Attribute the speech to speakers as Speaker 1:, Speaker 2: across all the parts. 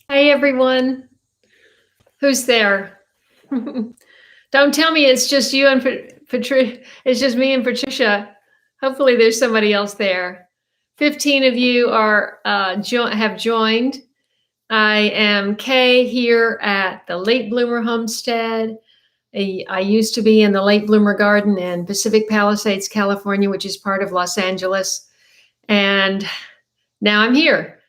Speaker 1: Hey everyone, who's there? Don't tell me it's just you and Patricia. It's just me and Patricia. Hopefully, there's somebody else there. 15 of you are have joined. I am Kaye here at the Late Bloomer Homestead. I used to be in the Late Bloomer Garden in Pacific Palisades, California, which is part of Los Angeles, and now I'm here.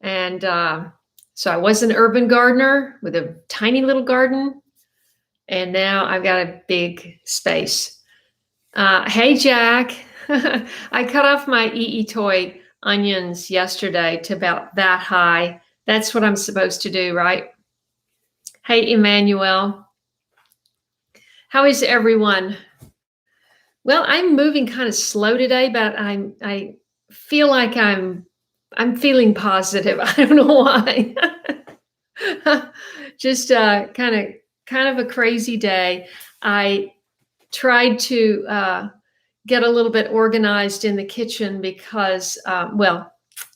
Speaker 1: And so I was an urban gardener with a tiny little garden, and now I've got a big space. Hey, Jack. I cut off my toy onions yesterday to about that high. That's what I'm supposed to do, right? Hey, Emmanuel. How is everyone? Well, I'm moving kind of slow today, but I feel like I'm feeling positive. I don't know why. Just kind of a crazy day. I tried to get a little bit organized in the kitchen because, well,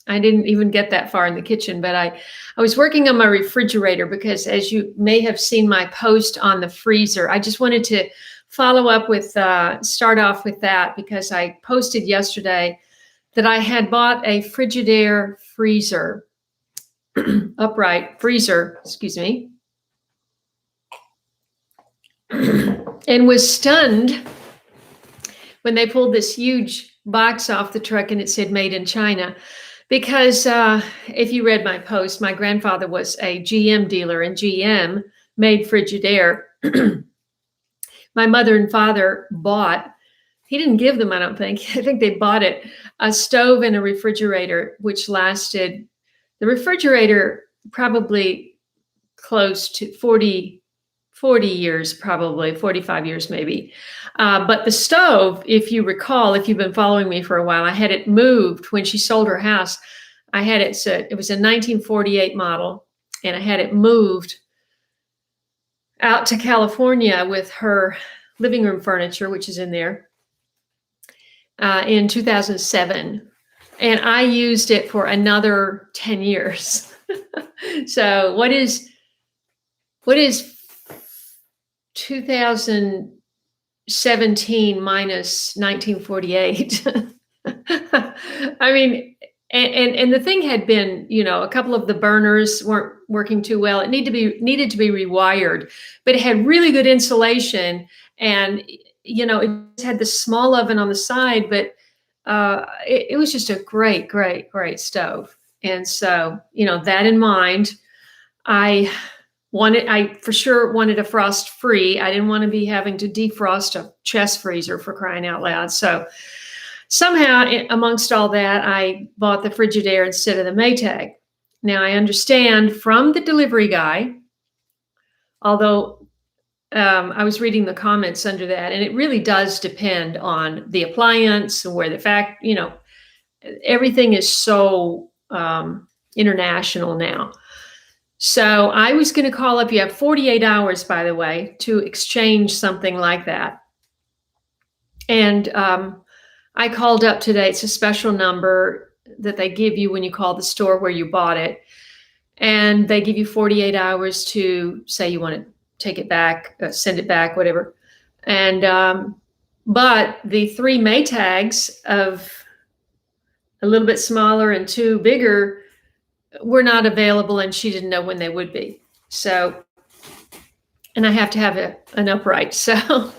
Speaker 1: I didn't even get that far in the kitchen, but I was working on my refrigerator because, as you may have seen my post on the freezer, I just wanted to follow up with, start off with that because I posted yesterday that I had bought a Frigidaire freezer, upright freezer, excuse me, and was stunned when they pulled this huge box off the truck and it said made in China. Because if you read my post, my grandfather was a GM dealer and GM made Frigidaire. My mother and father bought, he didn't give them, I don't think. I think they bought it, a stove and a refrigerator, which lasted, the refrigerator probably close to 40 years, probably 45 years maybe. But the stove, if you recall, if you've been following me for a while, I had it moved when she sold her house. I had it, so it was a 1948 model, and I had it moved out to California with her living room furniture, which is in there, in 2007. And I used it for another 10 years. So what is 2017 minus 1948? I mean, and the thing had been, a couple of the burners weren't working too well. It needed to be rewired, but it had really good insulation, and it had the small oven on the side, but it was just a great stove. And so, that in mind, I for sure wanted a frost free. I didn't want to be having to defrost a chest freezer, for crying out loud. So somehow, amongst all that, I bought the Frigidaire instead of the Maytag. Now I understand from the delivery guy, although I was reading the comments under that, and it really does depend on the appliance and where everything is so international now. So I was going to call up. You have 48 hours, by the way, to exchange something like that. And I called up today. It's a special number that they give you when you call the store where you bought it. And they give you 48 hours to say you want to take it back, send it back, whatever. And but the 3 Maytags of a little bit smaller and 2 bigger were not available, and she didn't know when they would be. So, and I have to have an upright. So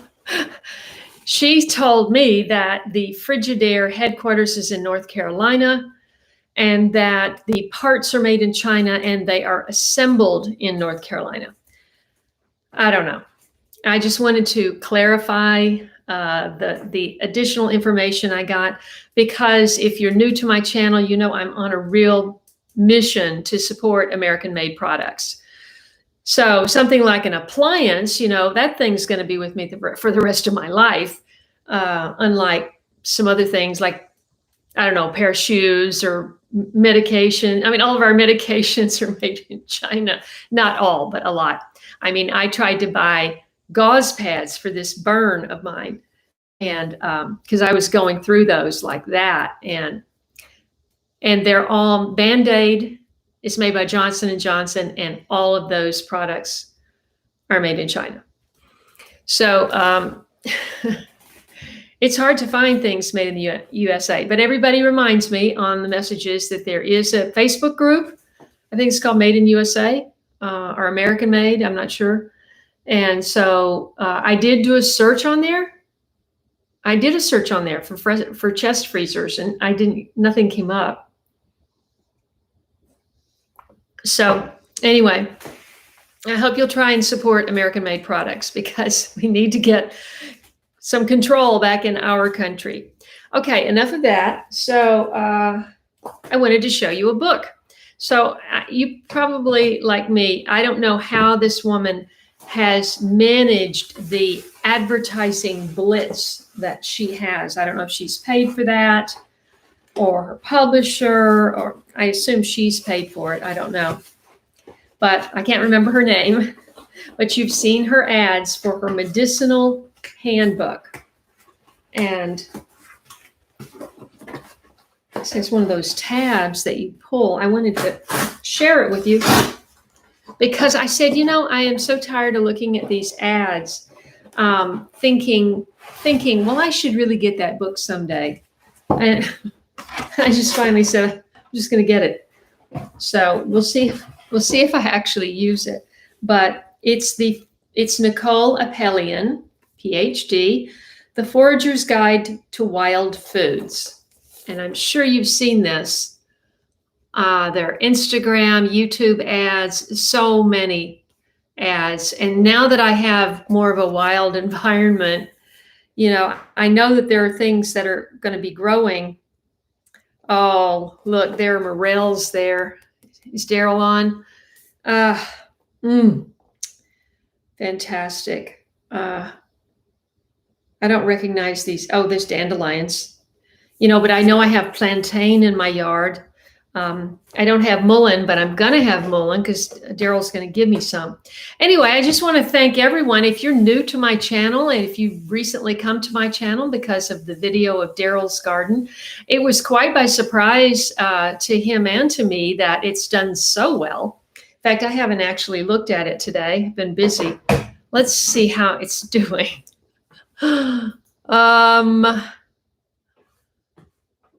Speaker 1: she told me that the Frigidaire headquarters is in North Carolina, and that the parts are made in China and they are assembled in North Carolina. I don't know. I just wanted to clarify the additional information I got, because if you're new to my channel, I'm on a real mission to support American-made products. So something like an appliance, that thing's going to be with me for the rest of my life, unlike some other things like, I don't know, a pair of shoes or medication. I mean, all of our medications are made in China. Not all, but a lot. I mean, I tried to buy gauze pads for this burn of mine, and because I was going through those like that, and they're all Band-Aid It's made by Johnson & Johnson, and all of those products are made in China. So it's hard to find things made in the USA, but everybody reminds me on the messages that there is a Facebook group. I think it's called Made in USA or American Made. I'm not sure. And so I did do a search on there. I did a search on there for chest freezers, and nothing came up. So anyway, I hope you'll try and support American-made products, because we need to get some control back in our country. Okay, enough of that. So I wanted to show you a book. So you probably, like me, I don't know how this woman has managed the advertising blitz that she has. I don't know if she's paid for that, or her publisher, or I assume she's paid for it. I don't know. But I can't remember her name. But you've seen her ads for her medicinal handbook. And this is one of those tabs that you pull. I wanted to share it with you because I said, I am so tired of looking at these ads, thinking, well, I should really get that book someday. And I just finally said, I'm just going to get it. So we'll see if I actually use it. But it's Nicole Appelian, PhD, The Forager's Guide to Wild Foods. And I'm sure you've seen this. Their Instagram, YouTube ads, so many ads. And now that I have more of a wild environment, I know that there are things that are going to be growing. Oh, look, there are morels there. Is Daryl on? Fantastic. I don't recognize these. Oh, there's dandelions. But I know I have plantain in my yard. I don't have mullein, but I'm going to have mullein because Daryl's going to give me some. Anyway, I just want to thank everyone. If you're new to my channel, and if you've recently come to my channel because of the video of Daryl's garden, it was quite by surprise to him and to me that it's done so well. In fact, I haven't actually looked at it today. I've been busy. Let's see how it's doing. Oh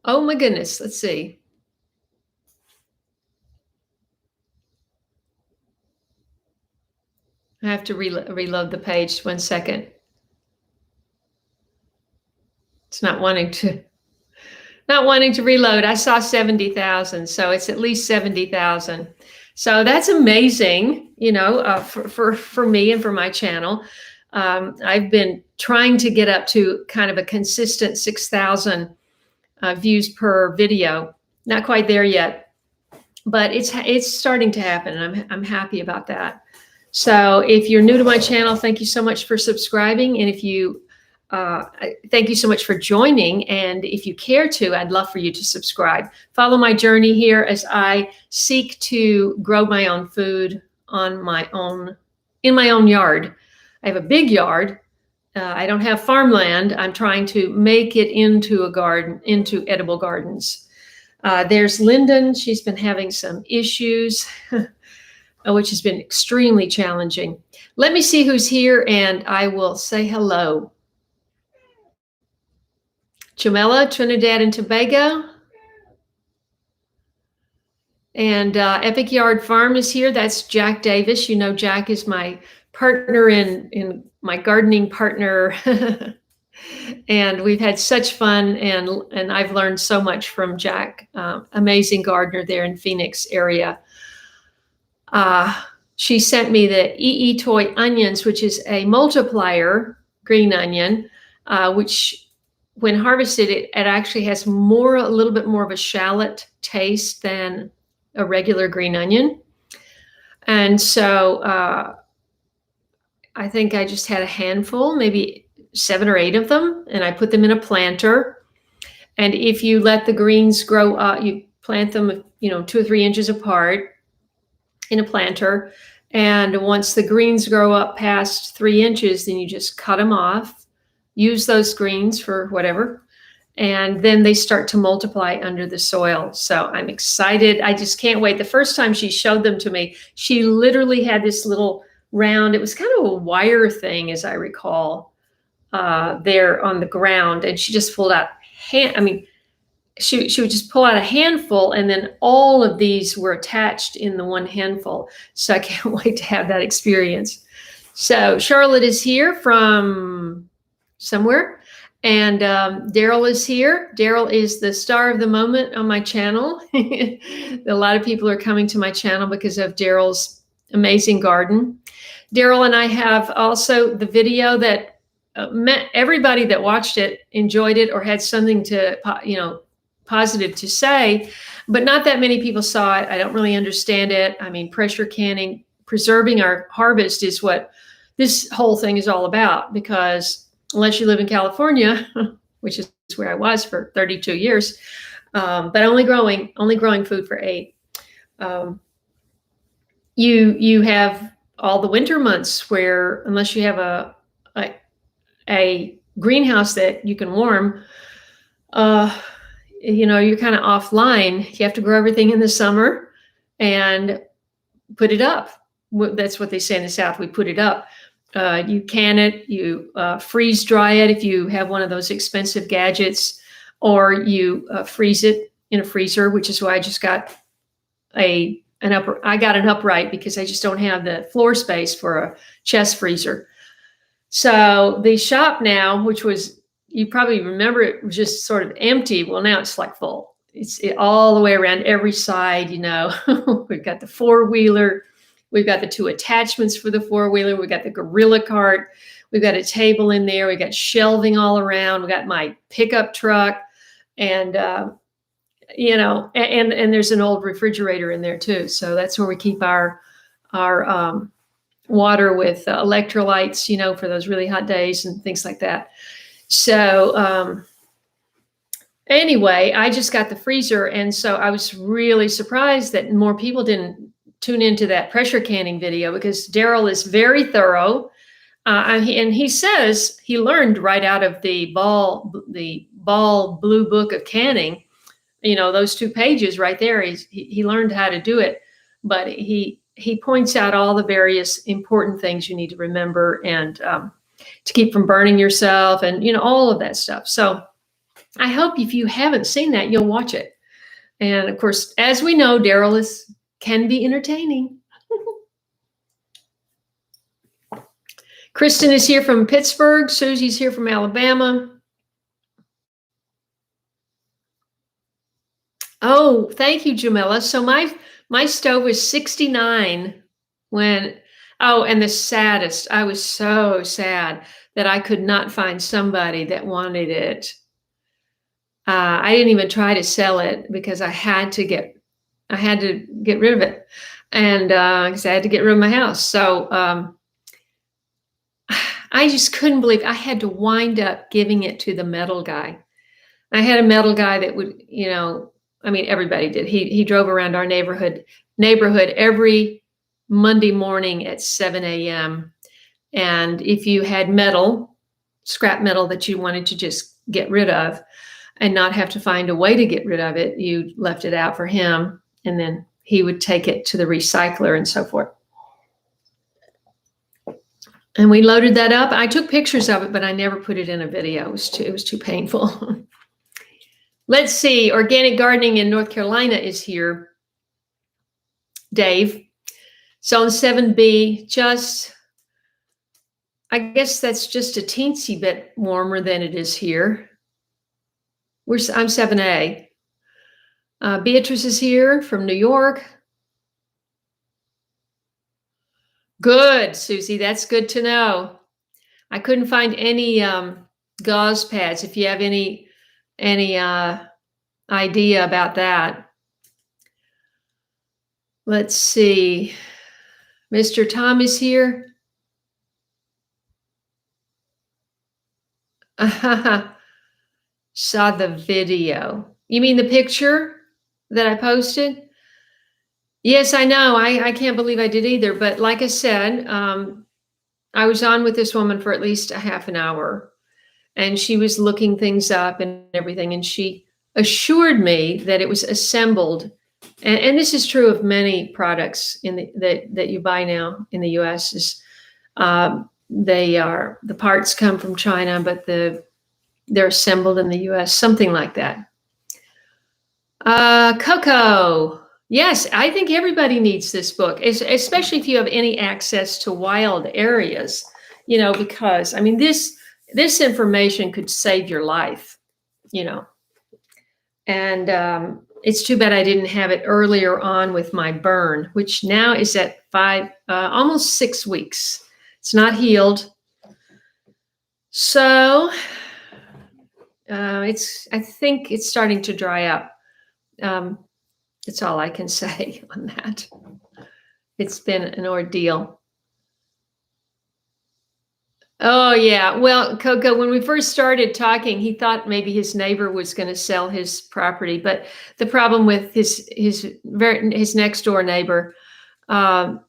Speaker 1: my goodness. Let's see. I have to reload the page. 1 second. It's not wanting to reload. I saw 70,000, so it's at least 70,000. So that's amazing, for me and for my channel. I've been trying to get up to kind of a consistent 6,000 views per video. Not quite there yet, but it's starting to happen, and I'm happy about that. So if you're new to my channel, thank you so much for subscribing. And if you, thank you so much for joining. And if you care to, I'd love for you to subscribe. Follow my journey here as I seek to grow my own food in my own yard. I have a big yard. I don't have farmland. I'm trying to make it into a garden, into edible gardens. There's Lyndon. She's been having some issues. Which has been extremely challenging. Let me see who's here, and I will say hello. Jamela, Trinidad and Tobago. And Epic Yard Farm is here. That's Jack Davis. Jack is my partner in my gardening partner. And we've had such fun, and I've learned so much from Jack, amazing gardener there in Phoenix area. She sent me the EE Toy onions, which is a multiplier green onion, which when harvested, it actually has a little bit more of a shallot taste than a regular green onion. And so I think I just had a handful, maybe 7 or 8 of them, and I put them in a planter. And if you let the greens grow up, you plant them, 2 or 3 inches apart in a planter. And once the greens grow up past 3 inches, then you just cut them off, use those greens for whatever, and then they start to multiply under the soil. So I'm excited. I just can't wait. The first time she showed them to me, she literally had this little round, it was kind of a wire thing, as I recall, there on the ground. And she just pulled out, she would just pull out a handful, and then all of these were attached in the one handful. So I can't wait to have that experience. So Charlotte is here from somewhere, and Daryl is here. Daryl is the star of the moment on my channel. A lot of people are coming to my channel because of Daryl's amazing garden. Daryl and I have also the video that everybody that watched it enjoyed it or had something to, positive to say, but not that many people saw it. I don't really understand it. I mean, pressure canning, preserving our harvest is what this whole thing is all about, because unless you live in California, which is where I was for 32 years, but only growing food for 8. You have all the winter months where, unless you have a greenhouse that you can warm, you're kind of offline. You have to grow everything in the summer and put it up. That's what they say in the South. We put it up. You can it, you freeze dry it if you have one of those expensive gadgets, or you freeze it in a freezer, which is why I just got an upright, because I just don't have the floor space for a chest freezer. So the shop now, which was, you probably remember, it was just sort of empty. Well, now it's like full. It's all the way around every side. We've got the 4-wheeler. We've got the 2 attachments for the 4-wheeler. We've got the gorilla cart. We've got a table in there. We've got shelving all around. We've got my pickup truck, and and there's an old refrigerator in there too. So that's where we keep our water with electrolytes, for those really hot days and things like that. So anyway, I just got the freezer, and so I was really surprised that more people didn't tune into that pressure canning video, because Daryl is very thorough, and he says he learned right out of the Ball Blue Book of Canning. Those 2 pages right there. He learned how to do it, but he points out all the various important things you need to remember, and to keep from burning yourself, and all of that stuff. So I hope if you haven't seen that, you'll watch it. And of course, as we know, Daryl can be entertaining. Kristen is here from Pittsburgh. Susie's here from Alabama. Oh, thank you, Jamila. So my stove was 69 when, and the saddest, I was so sad that I could not find somebody that wanted it. I didn't even try to sell it, because I had to get rid of it, and because I had to get rid of my house. So I just couldn't believe I had to wind up giving it to the metal guy. I had a metal guy that would, everybody did. He drove around our neighborhood every Monday morning at 7 a.m. And if you had scrap metal that you wanted to just get rid of and not have to find a way to get rid of it, you left it out for him, and then he would take it to the recycler and so forth. And we loaded that up. I took pictures of it, but I never put it in a video. It was too painful. Let's see. Organic Gardening in North Carolina is here. Dave. Zone 7B, I guess that's just a teensy bit warmer than it is here. I'm 7A. Beatrice is here from New York. Good, Susie. That's good to know. I couldn't find any gauze pads. If you have any idea about that. Let's see. Mr. Tom is here. Saw the video. You mean the picture that I posted? Yes, I know. I can't believe I did either. But like I said, I was on with this woman for at least a half an hour. and she was looking things up and everything, and she assured me that it was assembled, and this is true of many products that you buy now in the U.S. is the parts come from China, but they're assembled in the U.S. Something like that. Cocoa. Yes, I think everybody needs this book, especially if you have any access to wild areas, because I mean, this information could save your life, and it's too bad I didn't have it earlier on with my burn, which now is at almost 6 weeks. It's not healed. So I think it's starting to dry up. That's all I can say on that. It's been an ordeal. Oh, yeah. Well, Coco, when we first started talking, he thought maybe his neighbor was going to sell his property. But the problem with his next door neighbor, the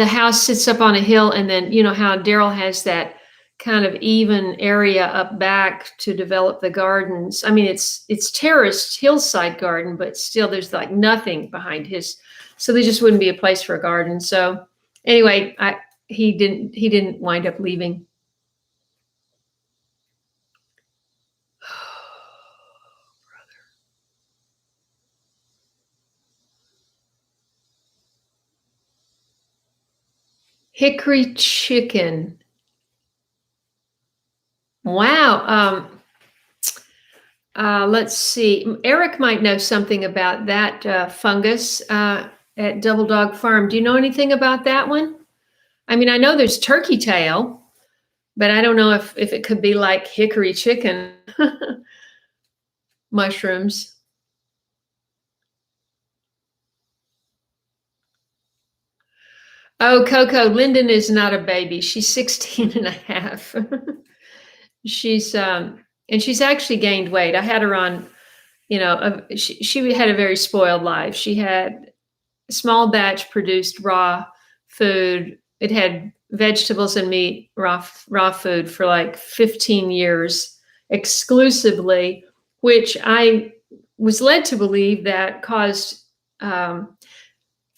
Speaker 1: house sits up on a hill, and then you know how Daryl has that kind of even area up back to develop the gardens. I mean, it's terraced hillside garden, but still there's like nothing behind his, so there just wouldn't be a place for a garden. So anyway, he didn't wind up leaving. Hickory chicken. Wow. Let's see. Eric might know something about that fungus at Double Dog Farm. Do you know anything about that one? I mean, I know there's turkey tail, but I don't know if it could be like hickory chicken mushrooms. Oh, Coco, Lyndon is not a baby. She's 16 and a half. She's and she's actually gained weight. I had her on, she had a very spoiled life. She had a small batch produced raw food. It had vegetables and meat, raw food for like 15 years exclusively, which I was led to believe that caused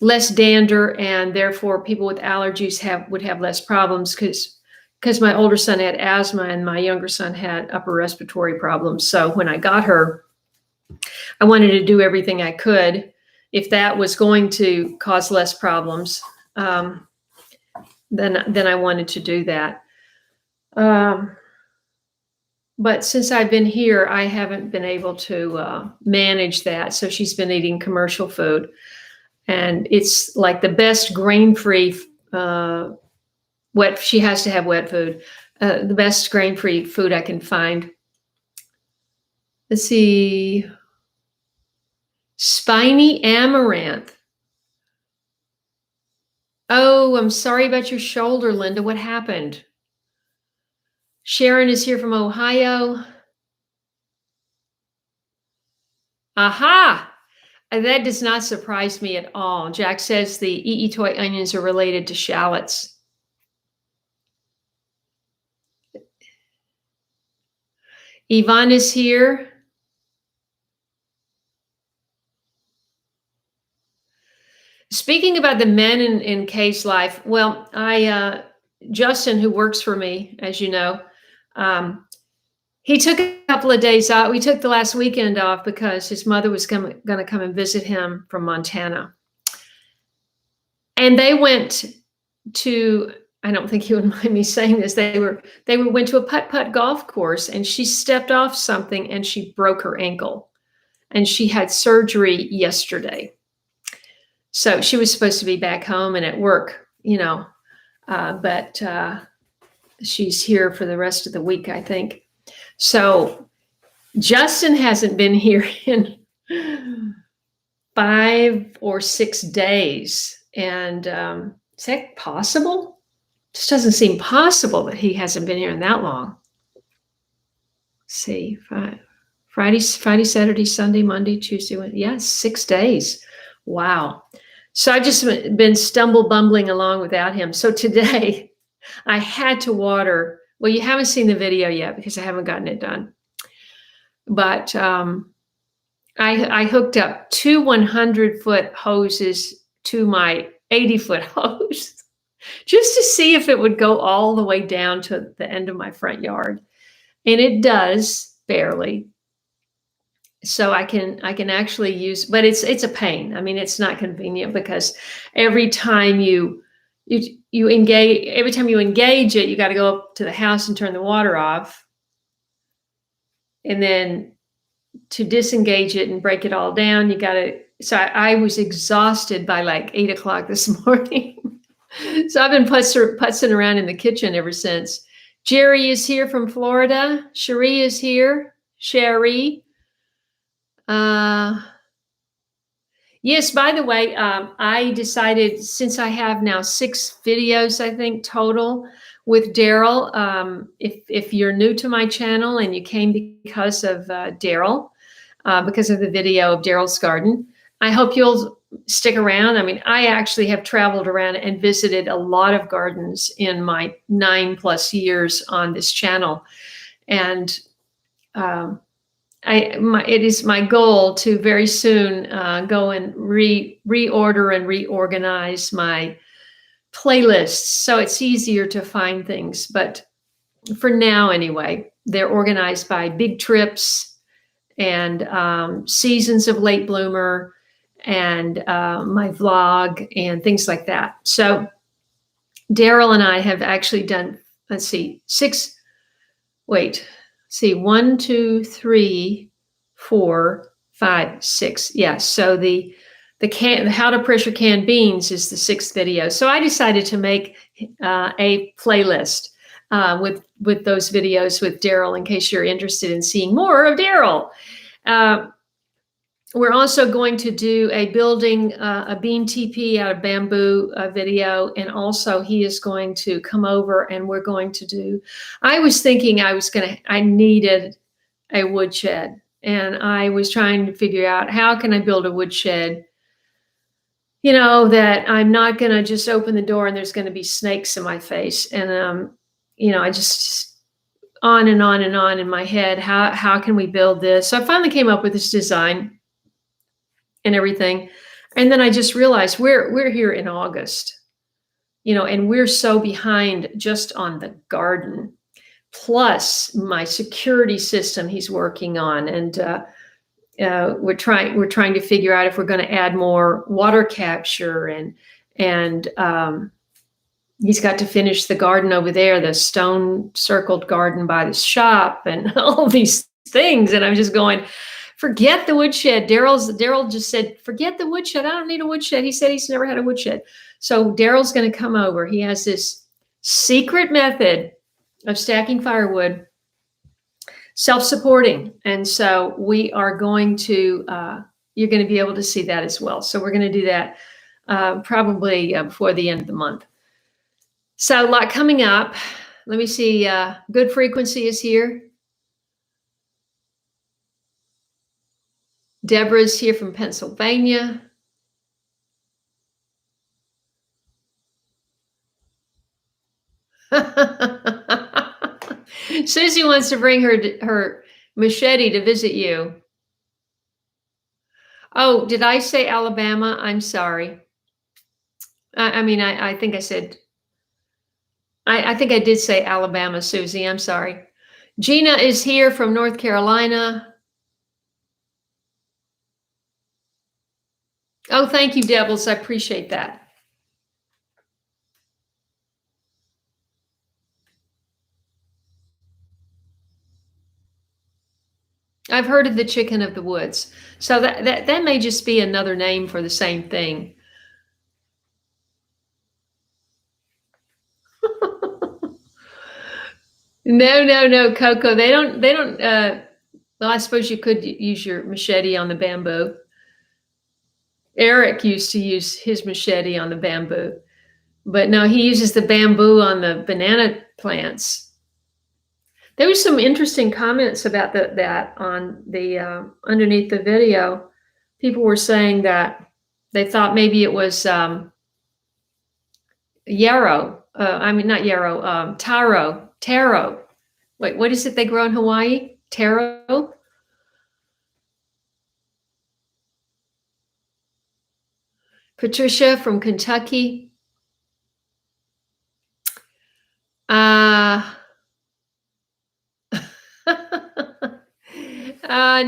Speaker 1: less dander, and therefore people with allergies would have less problems because my older son had asthma and my younger son had upper respiratory problems. So when I got her, I wanted to do everything I could. If that was going to cause less problems, then I wanted to do that. But since I've been here, I haven't been able to manage that. So she's been eating commercial food, and it's like the best grain-free she has to have wet food, the best grain-free food I can find. Let's see. Spiny amaranth. Oh, I'm sorry about your shoulder, Linda. What happened? Sharon is here from Ohio. Aha! That does not surprise me at all. Jack says the toy onions are related to shallots. Yvonne is here. Speaking about the men in Kaye's life, well, Justin, who works for me, as you know, he took a couple of days out. We took the last weekend off because his mother was going to come and visit him from Montana. And they went to, I don't think he would mind me saying this, they went to a putt-putt golf course, and she stepped off something and she broke her ankle. And she had surgery yesterday. So she was supposed to be back home and at work, but she's here for the rest of the week, I think. So Justin hasn't been here in 5 or 6 days. And is that possible? It just doesn't seem possible that he hasn't been here in that long. Let's see, Friday, Saturday, Sunday, Monday, Tuesday, Wednesday. Yeah, 6 days. Wow. So I've just been bumbling along without him. So today I had to water Well, you haven't seen the video yet because I haven't gotten it done. But I hooked up two 100-foot hoses to my 80-foot hose just to see if it would go all the way down to the end of my front yard. And it does, barely. So I can actually use, but it's a pain. I mean, it's not convenient because every time you engage, every time you engage it, you got to go up to the house and turn the water off. And then to disengage it and break it all down, you got to, so I was exhausted by like 8 o'clock this morning. So I've been putzing around in the kitchen ever since. Jerry is here from Florida. Cherie is here. Cherie. Yes, by the way, I decided, since I have now 6 videos, I think, total with Daryl, if you're new to my channel and you came because of Daryl, because of the video of Daryl's garden, I hope you'll stick around. I mean, I actually have traveled around and visited a lot of gardens in my 9+ years on this channel. And it is my goal to very soon go and reorder and reorganize my playlists so it's easier to find things. But for now, anyway, they're organized by big trips and seasons of late bloomer and my vlog and things like that. So Daryl and I have actually done, let's see, 1, 2, 3, 4, 5, 6. Yeah. So the how to pressure can beans is the 6th video. So I decided to make a playlist with those videos with Daryl in case you're interested in seeing more of Daryl. We're also going to do a building a bean teepee out of bamboo video. And also he is going to come over and we're going to do, I was thinking I needed a woodshed. And I was trying to figure out how can I build a woodshed, you know, that I'm not going to just open the door and there's going to be snakes in my face. And, you know, I just on and on and on in my head, how can we build this? So I finally came up with this design and everything. And then I just realized we're here in August, you know, and we're so behind just on the garden, plus my security system he's working on. And we're trying to figure out if we're going to add more water capture and he's got to finish the garden over there, the stone circled garden by the shop and all these things. And I'm just going, forget the woodshed. Daryl just said, forget the woodshed. I don't need a woodshed. He said he's never had a woodshed. So Daryl's going to come over. He has this secret method of stacking firewood, self-supporting. And so we are going to, you're going to be able to see that as well. So we're going to do that probably before the end of the month. So a lot coming up. Let me see. Good Frequency is here. Deborah's here from Pennsylvania. Susie wants to bring her machete to visit you. Oh, did I say Alabama? I'm sorry. I mean, I think I said, I think I did say Alabama, Susie. I'm sorry. Gina is here from North Carolina. Oh, thank you, Devils. I appreciate that. I've heard of the chicken of the woods. So that may just be another name for the same thing. No, Coco. They don't, well, I suppose you could use your machete on the bamboo. Eric used to use his machete on the bamboo, but no, he uses the bamboo on the banana plants. There was some interesting comments about that on the underneath the video. People were saying that they thought maybe it was yarrow. I mean, not yarrow, taro Taro. Wait, what is it they grow in Hawaii? Taro? Patricia from Kentucky.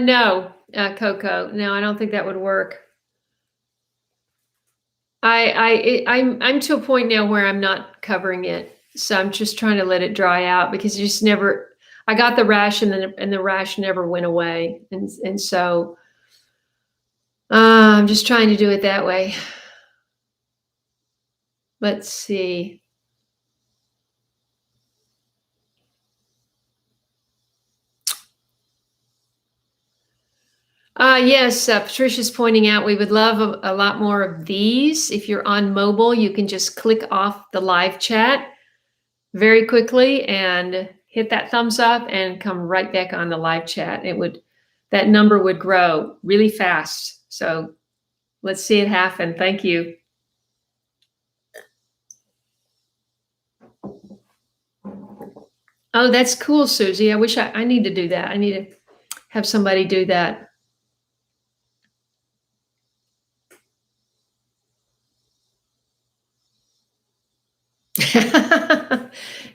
Speaker 1: No, Coco. No, I don't think that would work. I'm to a point now where I'm not covering it, so I'm just trying to let it dry out because you just never. I got the rash and the rash never went away, and so I'm just trying to do it that way. Let's see. Yes, Patricia's pointing out we would love a lot more of these. If you're on mobile, you can just click off the live chat very quickly and hit that thumbs up and come right back on the live chat. That number would grow really fast. So let's see it happen. Thank you. Oh, that's cool, Susie. I wish I need to do that. I need to have somebody do that.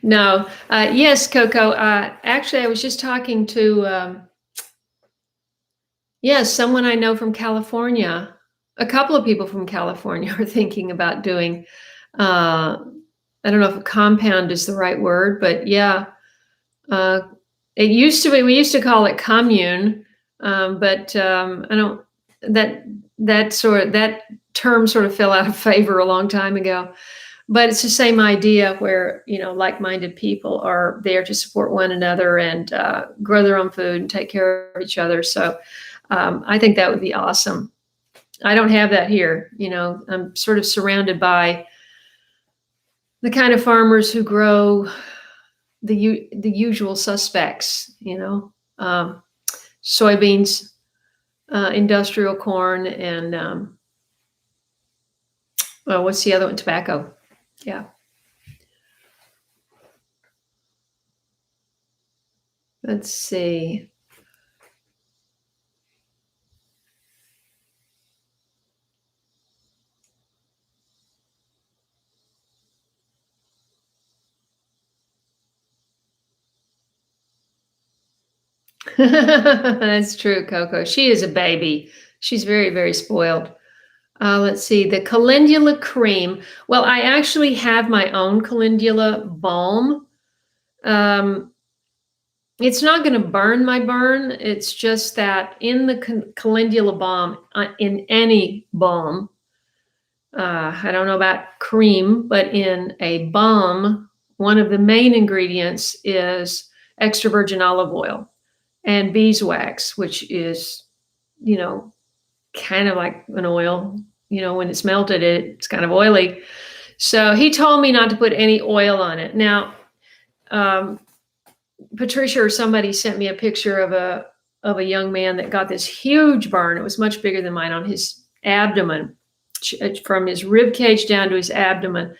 Speaker 1: No. Yes, Coco. Actually, I was just talking to, someone I know from California. A couple of people from California are thinking about doing, I don't know if a compound is the right word, but yeah. It used to be, we used to call it commune, but I don't, that term sort of fell out of favor a long time ago. But it's the same idea where, like-minded people are there to support one another and grow their own food and take care of each other. So I think that would be awesome. I don't have that here. I'm sort of surrounded by the kind of farmers who grow the usual suspects, soybeans, industrial corn, and what's the other one? Tobacco. Yeah. Let's see. That's true, Coco. She is a baby. She's very, very spoiled. Let's see, the calendula cream. Well, I actually have my own calendula balm. It's not going to burn my burn. It's just that in the calendula balm, in any balm, I don't know about cream, but in a balm, one of the main ingredients is extra virgin olive oil and beeswax, which is, kind of like an oil. When it's melted, it's kind of oily. So he told me not to put any oil on it. Now, Patricia or somebody sent me a picture of a young man that got this huge burn. It was much bigger than mine on his abdomen, from his rib cage down to his abdomen.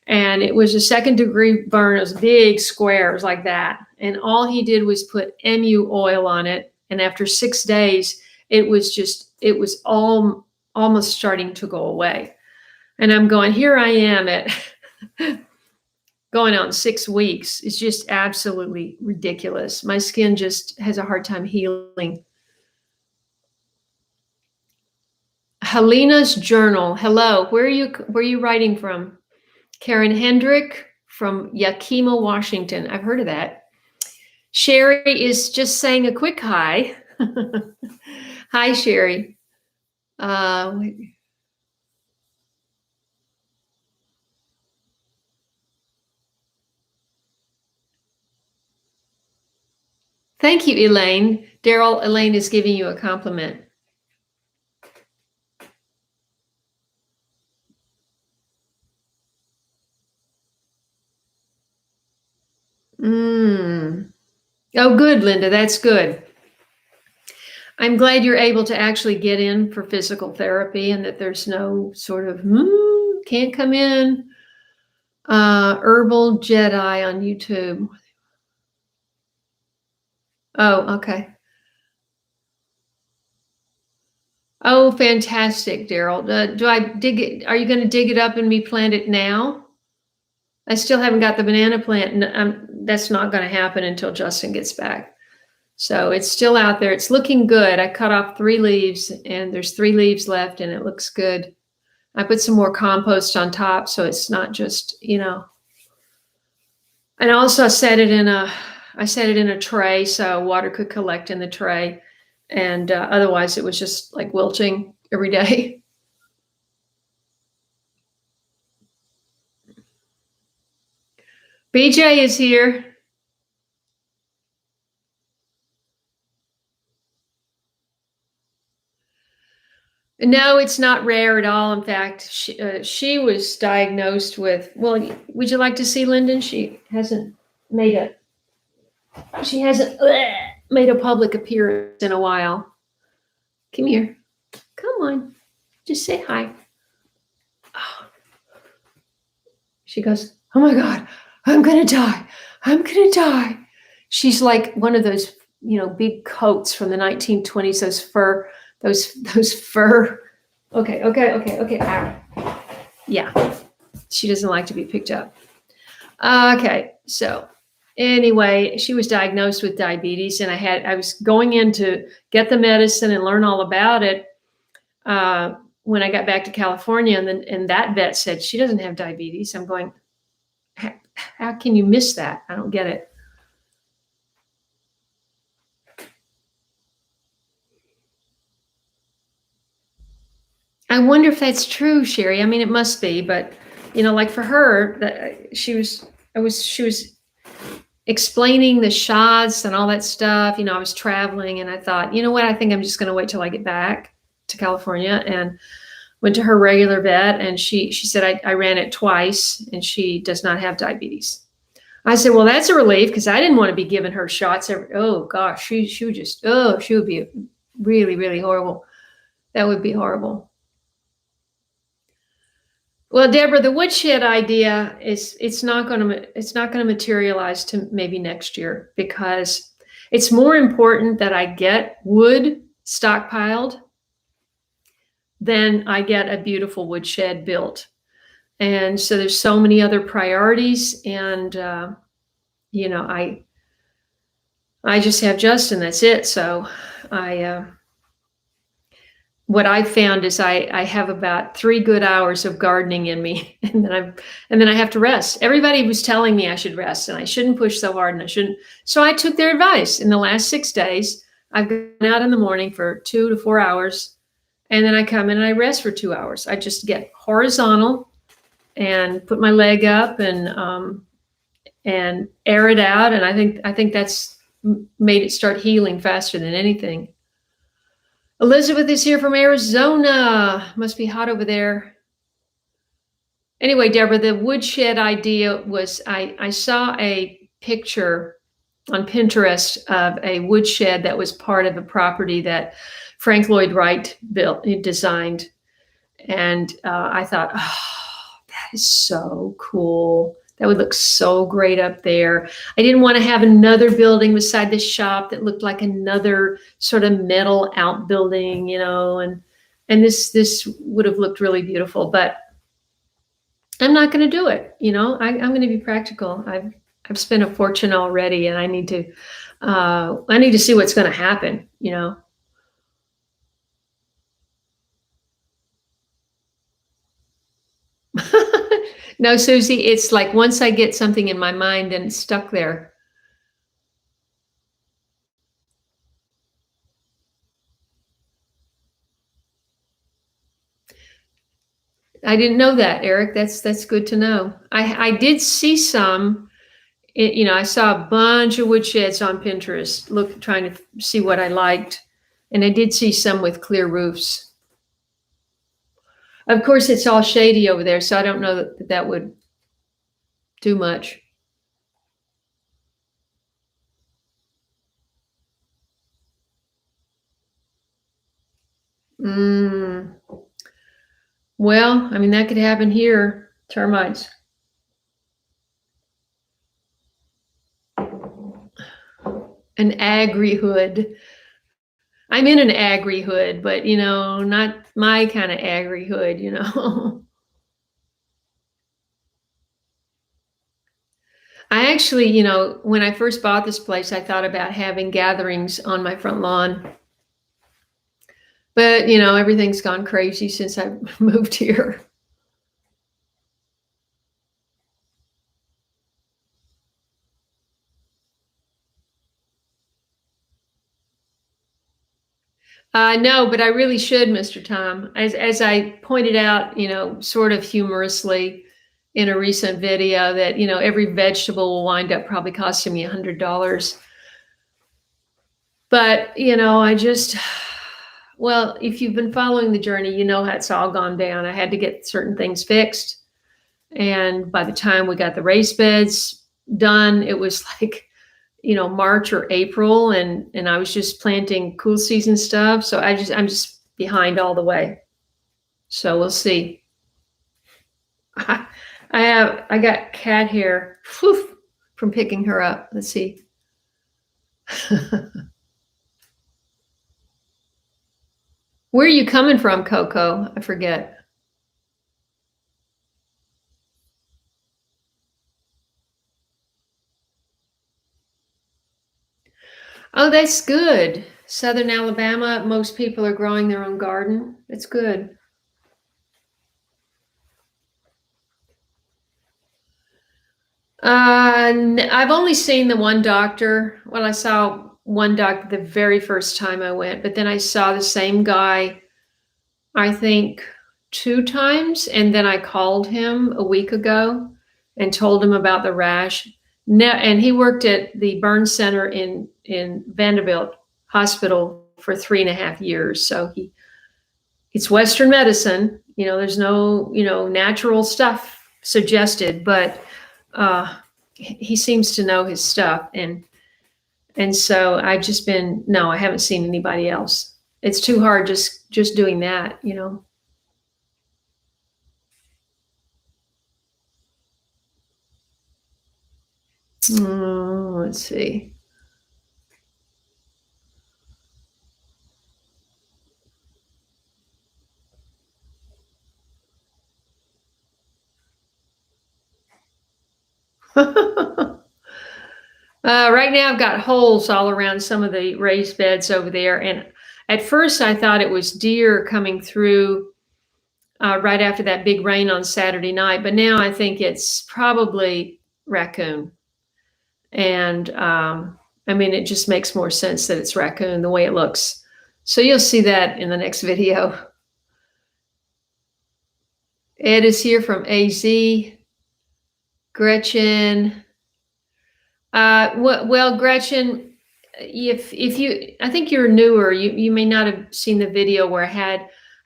Speaker 1: And it was a 2nd-degree burn. It was big squares like that. And all he did was put MU oil on it. And after 6 days, it was all almost starting to go away. And I'm going, here I am at going on 6 weeks. It's just absolutely ridiculous. My skin just has a hard time healing. Helena's Journal. Hello. Where are you writing from? Karen Hendrick from Yakima, Washington. I've heard of that. Sherry is just saying a quick hi. Hi, Sherry. Thank you, Elaine. Daryl, Elaine is giving you a compliment. Oh, good, Linda. That's good. I'm glad you're able to actually get in for physical therapy and that there's no sort of, can't come in. Herbal Jedi on YouTube. Oh, okay. Oh, fantastic, Daryl. Do I dig it? Are you going to dig it up and replant it now? I still haven't got the banana plant. That's not going to happen until Justin gets back. So it's still out there. It's looking good. I cut off 3 leaves and there's 3 leaves left and it looks good. I put some more compost on top so it's not just, and also I set it in a tray so water could collect in the tray. And otherwise it was just like wilting every day. BJ is here. No, it's not rare at all. In fact, she was diagnosed with, well, would you like to see Lyndon? Made a, she hasn't made a public appearance in a while. Come here. Come on. Just say hi. Oh. She goes, oh my God, I'm going to die. I'm going to die. She's like one of those, big coats from the 1920s, those fur. Okay. Ow. Yeah. She doesn't like to be picked up. Okay. So anyway, she was diagnosed with diabetes and I was going in to get the medicine and learn all about it. When I got back to California and that vet said, she doesn't have diabetes. I'm going, how can you miss that? I don't get it. I wonder if that's true, Sherry. I mean, it must be, but like for her, that she was explaining the shots and all that stuff. I was traveling and I thought, you know what? I think I'm just going to wait till I get back to California, and went to her regular vet. And she said, I ran it twice and she does not have diabetes. I said, well, that's a relief because I didn't want to be giving her shots oh gosh, she would just, she would be really, really horrible. That would be horrible. Well, Deborah, the woodshed idea it's not going to materialize to maybe next year because it's more important that I get wood stockpiled than I get a beautiful woodshed built. And so there's so many other priorities, and I just have Justin. That's it. So what I found is I have about 3 good hours of gardening in me, and then I have to rest. Everybody was telling me I should rest and I shouldn't push so hard and I shouldn't. So I took their advice. In the last 6 days, I've gone out in the morning for 2 to 4 hours, and then I come in and I rest for 2 hours. I just get horizontal and put my leg up and air it out. And I think that's made it start healing faster than anything. Elizabeth is here from Arizona. Must be hot over there. Anyway, Deborah, the woodshed idea was I saw a picture on Pinterest of a woodshed that was part of a property that Frank Lloyd Wright designed. And I thought, oh, that is so cool. That would look so great up there. I didn't want to have another building beside the shop that looked like another sort of metal outbuilding, and this would have looked really beautiful, but I'm not going to do it. I'm going to be practical. I've spent a fortune already, and I need to see what's going to happen, No, Susie, it's like once I get something in my mind and it's stuck there. I didn't know that, Eric. That's good to know. I did see some, I saw a bunch of woodsheds on Pinterest, trying to see what I liked. And I did see some with clear roofs. Of course, it's all shady over there, so I don't know that would do much. Well, I mean, that could happen here. Termites. An agri-hood. I'm in an agri-hood, but not my kind of agri-hood. I actually, when I first bought this place, I thought about having gatherings on my front lawn. But, everything's gone crazy since I moved here. No, but I really should, Mr. Tom. As I pointed out, sort of humorously in a recent video that, every vegetable will wind up probably costing me $100. But, well, if you've been following the journey, you know how it's all gone down. I had to get certain things fixed. And by the time we got the raised beds done, it was like, March or April, and I was just planting cool season stuff. So I'm just behind all the way. So we'll see. I got cat hair from picking her up. Let's see. Where are you coming from, Coco? I forget. Oh, that's good. Southern Alabama, most people are growing their own garden. That's good. I've only seen the one doctor. Well, I saw one doctor the very first time I went, but then I saw the same guy, I think, 2 times, and then I called him a week ago and told him about the rash. No, and he worked at the burn center in Vanderbilt Hospital for 3.5 years. So it's Western medicine. There's no natural stuff suggested, but he seems to know his stuff, and so I've just been no, I haven't seen anybody else. It's too hard just doing that. Let's see. Right now I've got holes all around some of the raised beds over there. And at first I thought it was deer coming through right after that big rain on Saturday night. But now I think it's probably raccoon. And it just makes more sense that it's raccoon the way it looks. So you'll see that in the next video. Ed is here from AZ. Gretchen. Well, Gretchen, if you, I think you're newer, you may not have seen the video where I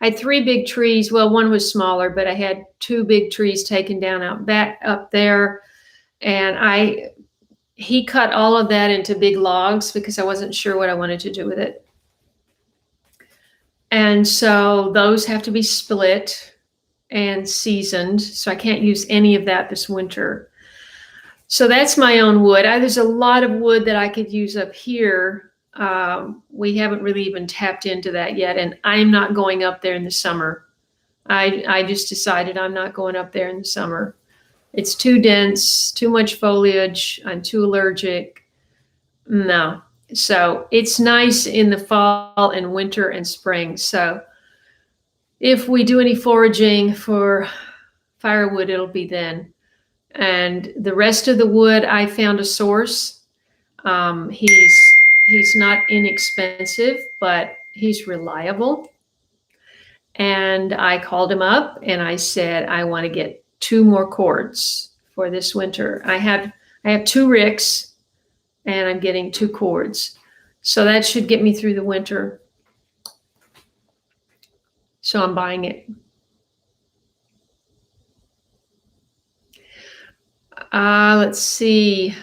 Speaker 1: had 3 big trees. Well, one was smaller, but I had 2 big trees taken down up there, and he cut all of that into big logs because I wasn't sure what I wanted to do with it. And so those have to be split and seasoned. So I can't use any of that this winter. So that's my own wood. There's a lot of wood that I could use up here. We haven't really even tapped into that yet. And I'm not going up there in the summer. I just decided I'm not going up there in the summer. It's too dense, too much foliage. I'm too allergic. No. So it's nice in the fall and winter and spring. So if we do any foraging for firewood, it'll be then. And the rest of the wood, I found a source. He's not inexpensive, but he's reliable. And I called him up and I said, I want to get 2 more cords for this winter. I have 2 ricks and I'm getting 2 cords. So that should get me through the winter. So I'm buying it. Let's see.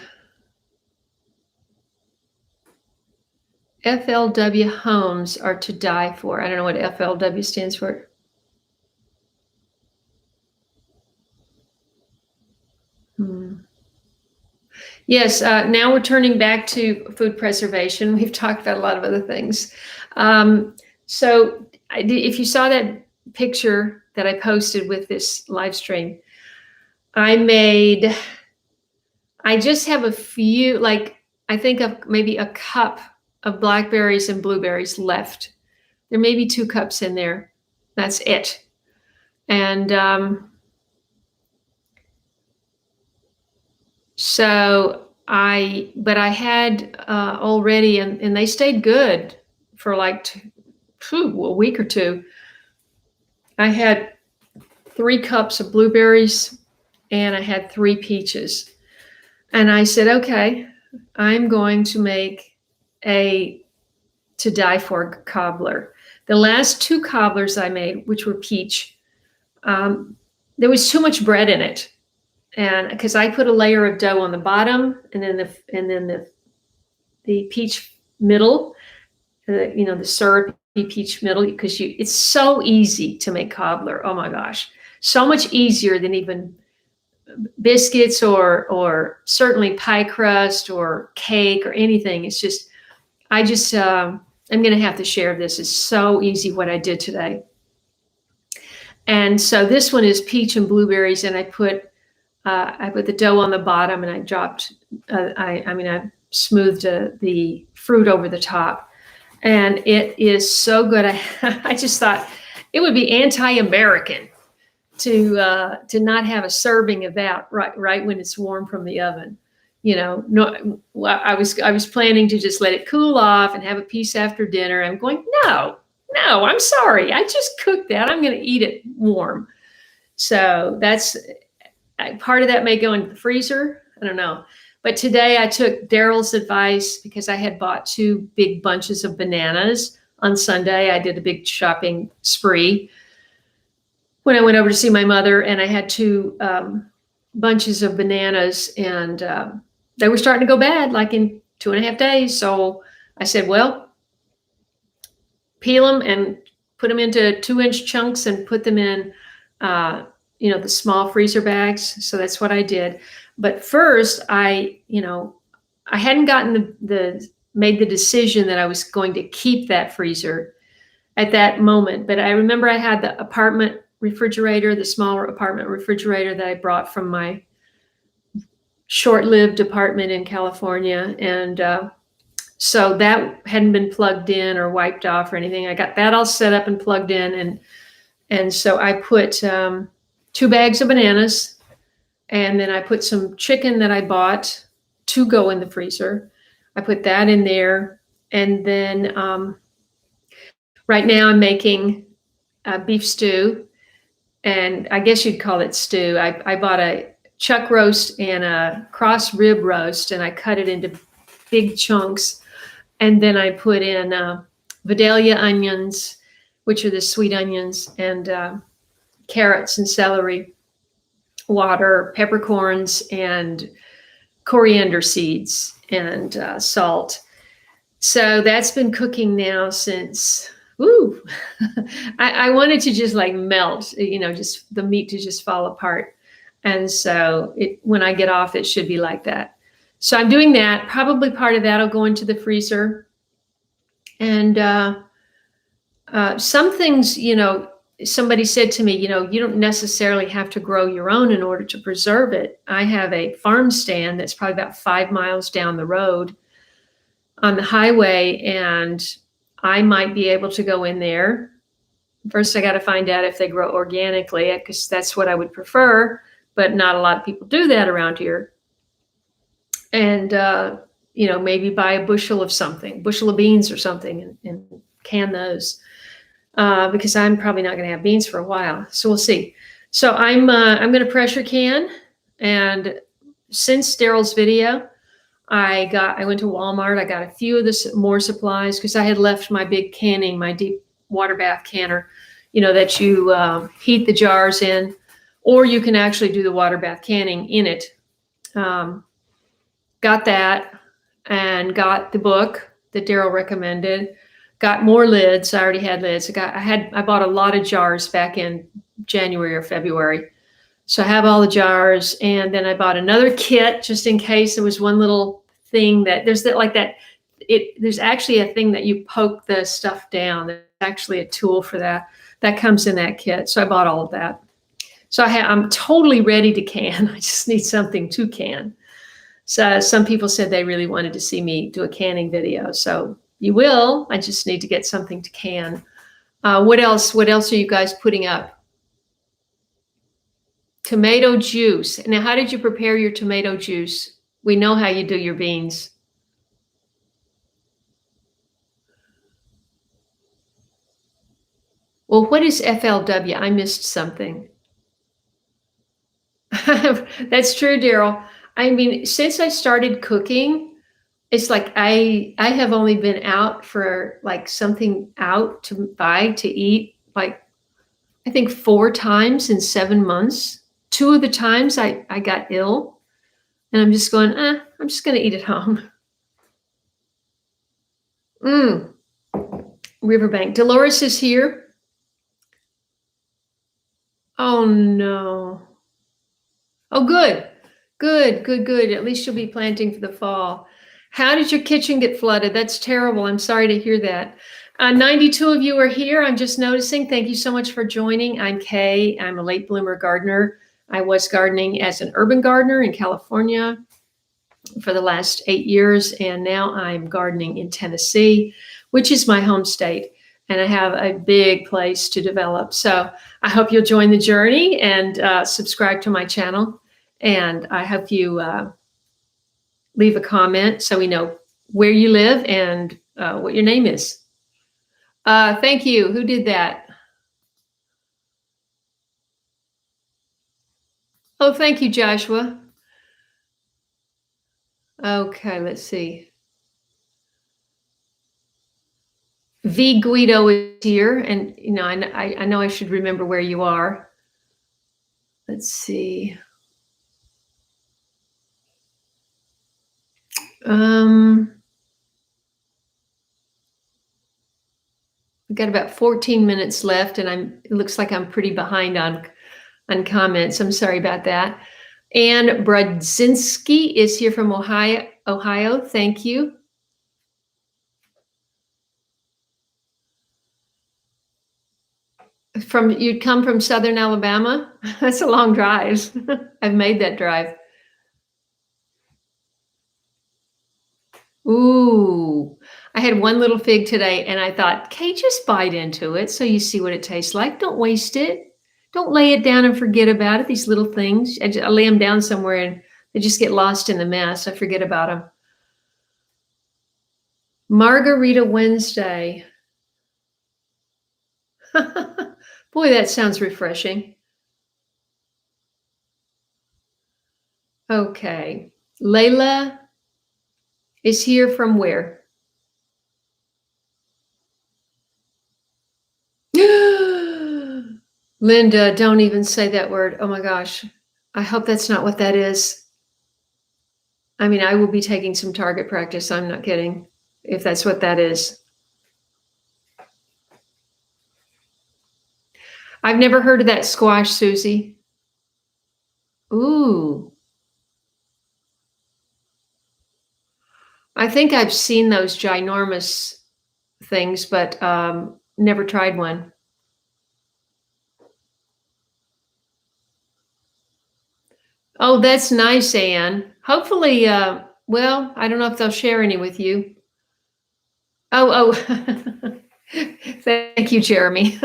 Speaker 1: FLW homes are to die for. I don't know what FLW stands for. Yes, now we're turning back to food preservation. We've talked about a lot of other things. So if you saw that picture that I posted with this live stream, I just have a few, like I think of maybe a cup of blackberries and blueberries left. There may be 2 cups in there. That's it. And but I had already, and they stayed good for like a week or 2. I had 3 cups of blueberries and I had 3 peaches. And I said, okay, I'm going to make a to die for cobbler. The last 2 cobblers I made, which were peach, there was too much bread in it. And because I put a layer of dough on the bottom and then the peach middle, the syrupy peach middle, because it's so easy to make cobbler. Oh my gosh, so much easier than even biscuits or certainly pie crust or cake or anything. It's just, I'm going to have to share this. It's so easy what I did today. And so this one is peach and blueberries, and I put the dough on the bottom, and I dropped, I smoothed the fruit over the top, and it is so good. I just thought it would be anti-American to not have a serving of that right when it's warm from the oven. I was planning to just let it cool off and have a piece after dinner. I'm going, no, I'm sorry. I just cooked that. I'm going to eat it warm. So that's part of that may go into the freezer. I don't know. But today I took Daryl's advice because I had bought 2 big bunches of bananas on Sunday. I did a big shopping spree when I went over to see my mother, and I had 2 bunches of bananas, and they were starting to go bad like in 2.5 days. So I said, well, peel them and put them into 2-inch chunks and put them in the small freezer bags. So that's what I did. But first I hadn't gotten made the decision that I was going to keep that freezer at that moment. But I remember I had the apartment refrigerator, the smaller apartment refrigerator that I brought from my short-lived apartment in California. And so that hadn't been plugged in or wiped off or anything. I got that all set up and plugged in. And so I put 2 bags of bananas, and then I put some chicken that I bought to go in the freezer. I put that in there. And then right now I'm making beef stew, and I guess you'd call it stew. I bought a chuck roast and a cross rib roast, and I cut it into big chunks. And then I put in Vidalia onions, which are the sweet onions, and carrots and celery, water, peppercorns, and coriander seeds, and salt. So that's been cooking now since, I wanted to just like melt, just the meat to just fall apart. And so when I get off, it should be like that. So I'm doing that. Probably part of that will go into the freezer. And some things, somebody said to me, you don't necessarily have to grow your own in order to preserve it. I have a farm stand that's probably about 5 miles down the road on the highway, and I might be able to go in there. First, I got to find out if they grow organically, because that's what I would prefer, but not a lot of people do that around here. And, maybe buy a bushel of beans or something, and can those. Because I'm probably not going to have beans for a while. So we'll see. So I'm going to pressure can. And since Daryl's video, I went to Walmart. I got a few of the more supplies because I had left my big canning, my deep water bath canner, that you heat the jars in, or you can actually do the water bath canning in it. Got that, and got the book that Daryl recommended. Got more lids. I already had lids. I bought a lot of jars back in January or February. So I have all the jars, and then I bought another kit just in case there was one little thing that there's that like that. There's actually a thing that you poke the stuff down. There's actually a tool for that. That comes in that kit. So I bought all of that. So I'm totally ready to can. I just need something to can. So some people said they really wanted to see me do a canning video. So you will. I just need to get something to can. What else? What else are you guys putting up? Tomato juice. Now, how did you prepare your tomato juice? We know how you do your beans. Well, what is FLW? I missed something. That's true, Daryl. I mean, since I started cooking, it's like I have only been out for like something out to buy to eat, like I think 4 times in 7 months. 2 of the times I got ill, and I'm just going, I'm just going to eat at home. Riverbank. Dolores is here. Oh no. Oh, good. Good, good, good. At least you'll be planting for the fall. How did your kitchen get flooded? That's terrible. I'm sorry to hear that. 92 of you are here. I'm just noticing. Thank you so much for joining. I'm Kaye. I'm a late bloomer gardener. I was gardening as an urban gardener in California for the last 8 years, and now I'm gardening in Tennessee, which is my home state, and I have a big place to develop. So I hope you'll join the journey and subscribe to my channel, and I hope you leave a comment so we know where you live and what your name is. Thank you. Who did that? Oh, thank you, Joshua. Okay, let's see. V Guido is here, and you know, I know I should remember where you are. Let's see. We've got about 14 minutes left, and it looks like I'm pretty behind on comments. I'm sorry about that. Ann Brodzinski is here from Ohio. Thank you. You'd come from Southern Alabama? That's a long drive. I've made that drive. Ooh, I had one little fig today, and I thought, Kay, just bite into it so you see what it tastes like. Don't waste it. Don't lay it down and forget about it. These little things, I lay them down somewhere and they just get lost in the mess. I forget about them. Margarita Wednesday. Boy, that sounds refreshing. Okay. Layla is here from where? Linda, don't even say that word. Oh my gosh. I hope that's not what that is. I mean, I will be taking some target practice. I'm not kidding. If that's what that is. I've never heard of that squash, Susie. Ooh. I think I've seen those ginormous things, but never tried one. Oh, that's nice, Anne. Hopefully, well, I don't know if they'll share any with you. Oh. Thank you, Jeremy.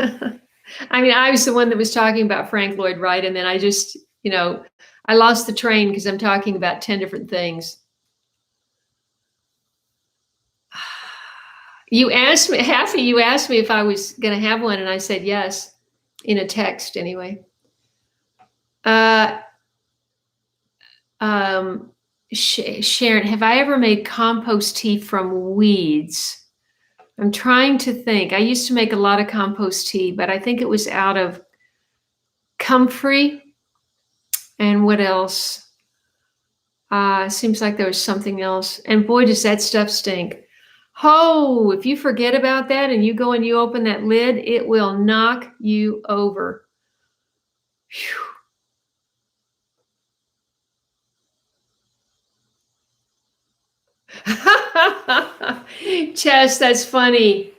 Speaker 1: I mean, I was the one that was talking about Frank Lloyd Wright, and then I just, I lost the train because I'm talking about 10 different things. You asked me, Happy, you asked me if I was going to have one, and I said yes, in a text anyway. Sharon, have I ever made compost tea from weeds? I'm trying to think. I used to make a lot of compost tea, but I think it was out of comfrey. And what else? Seems like there was something else. And boy, does that stuff stink. Oh, if you forget about that and you go and you open that lid, it will knock you over. Whew. Chess, that's funny.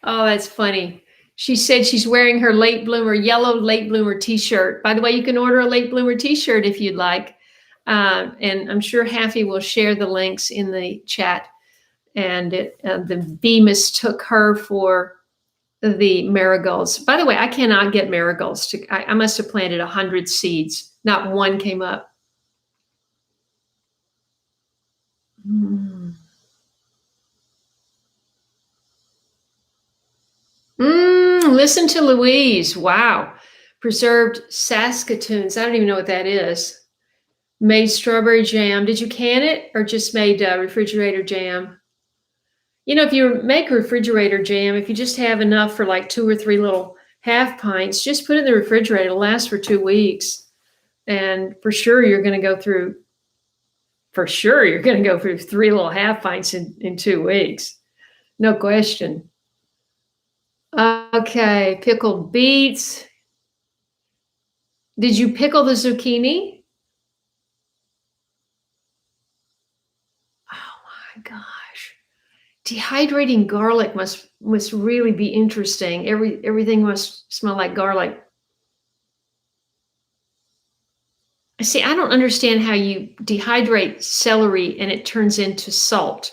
Speaker 1: Oh, that's funny. She said she's wearing her late bloomer, yellow late bloomer t-shirt. By the way, you can order a late bloomer t-shirt if you'd like. And I'm sure Haffy will share the links in the chat. And the bee mistook her for the marigolds. By the way, I cannot get marigolds. I must have planted 100 seeds. Not one came up. Listen to Louise. Wow. Preserved Saskatoons. I don't even know what that is. Made strawberry jam. Did you can it or just made refrigerator jam? You know, if you make refrigerator jam, if you just have enough for like 2 or 3 little half pints, just put it in the refrigerator. It'll last for 2 weeks. And for sure, you're going to go through 3 little half pints in 2 weeks. No question. Okay, pickled beets. Did you pickle the zucchini? Oh my gosh. Dehydrating garlic must really be interesting. Everything must smell like garlic. See, I don't understand how you dehydrate celery and it turns into salt.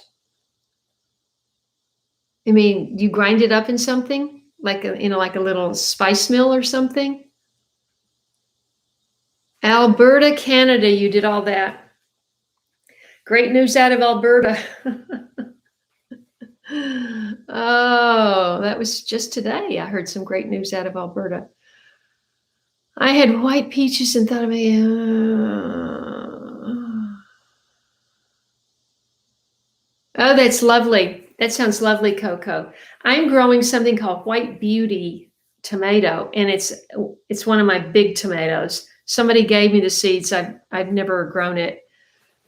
Speaker 1: I mean, you grind it up in something like like a little spice mill or something. Alberta, Canada, you did all that. Great news out of Alberta. Oh, that was just today. I heard some great news out of Alberta. I had white peaches and thought of oh, that's lovely. That sounds lovely, Coco. I'm growing something called White Beauty tomato, and it's one of my big tomatoes. Somebody gave me the seeds. I've never grown it.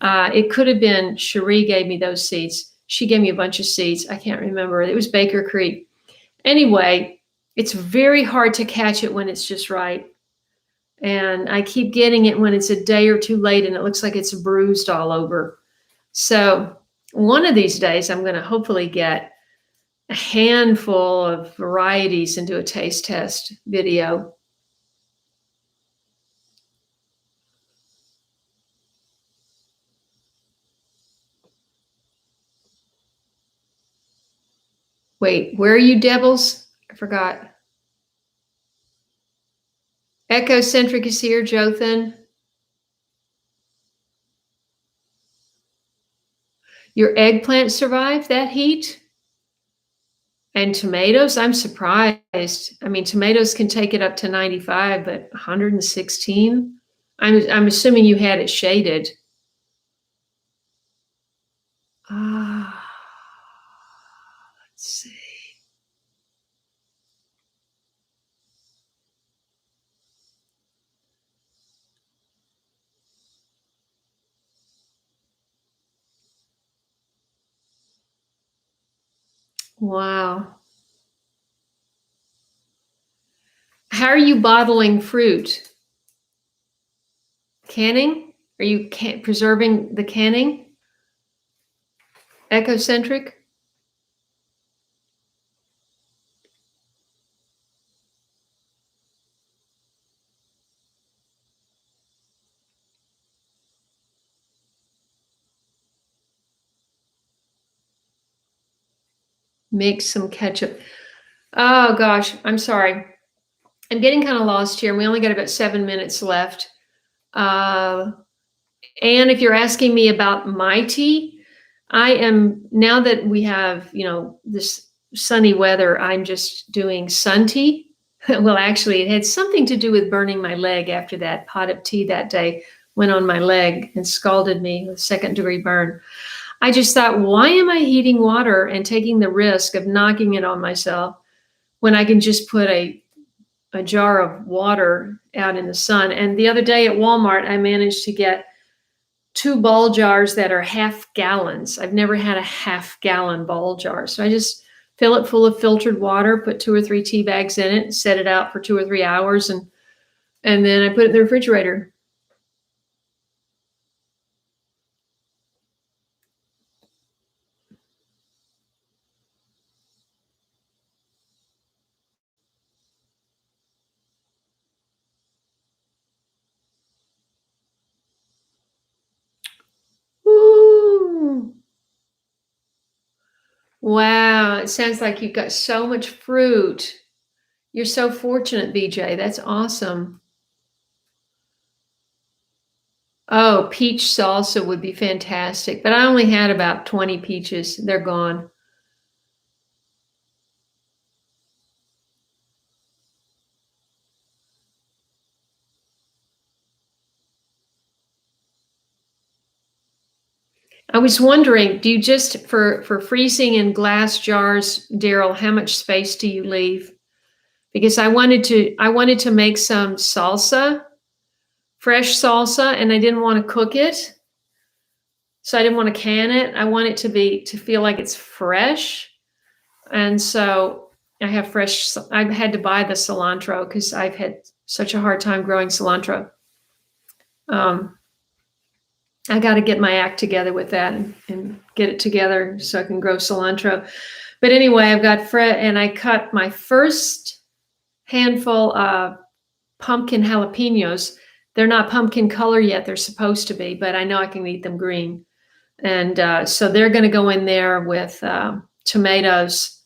Speaker 1: It could have been Cherie gave me those seeds. She gave me a bunch of seeds. I can't remember. It was Baker Creek. Anyway, it's very hard to catch it when it's just right. And I keep getting it when it's a day or two late and it looks like it's bruised all over. So one of these days, I'm going to hopefully get a handful of varieties and do a taste test video. Wait, where are you, devils? I forgot. Echocentric is here, Jothan. Your eggplant survived that heat? And tomatoes, I'm surprised. I mean, tomatoes can take it up to 95, but 116? I'm assuming you had it shaded. Let's see. Wow. How are you bottling fruit? Canning? Are you preserving the canning? Echocentric? Make some ketchup. Oh gosh, I'm sorry. I'm getting kind of lost here. We only got about 7 minutes left. And if you're asking me about my tea, I am, now that we have, this sunny weather, I'm just doing sun tea. Well, actually, it had something to do with burning my leg after that pot of tea that day went on my leg and scalded me with 2nd-degree burn. I just thought, why am I heating water and taking the risk of knocking it on myself when I can just put a jar of water out in the sun? And the other day at Walmart, I managed to get 2 ball jars that are half gallons. I've never had a half-gallon ball jar. So I just fill it full of filtered water, put 2 or 3 tea bags in it, set it out for 2 or 3 hours, and then I put it in the refrigerator. it sounds like you've got so much fruit. You're so fortunate, BJ. That's awesome. Oh, peach salsa would be fantastic, but I only had about 20 peaches. They're gone. I was wondering, do you just for freezing in glass jars, Daryl, how much space do you leave? Because I wanted to make some salsa, fresh salsa, and I didn't want to cook it. So I didn't want to can it. I want it to feel like it's fresh. And so I've had to buy the cilantro because I've had such a hard time growing cilantro. Um, I got to get my act together with that and get it together so I can grow cilantro. But anyway, I've got and I cut my first handful of pumpkin jalapenos. They're not pumpkin color yet. They're supposed to be, but I know I can eat them green. And so they're going to go in there with tomatoes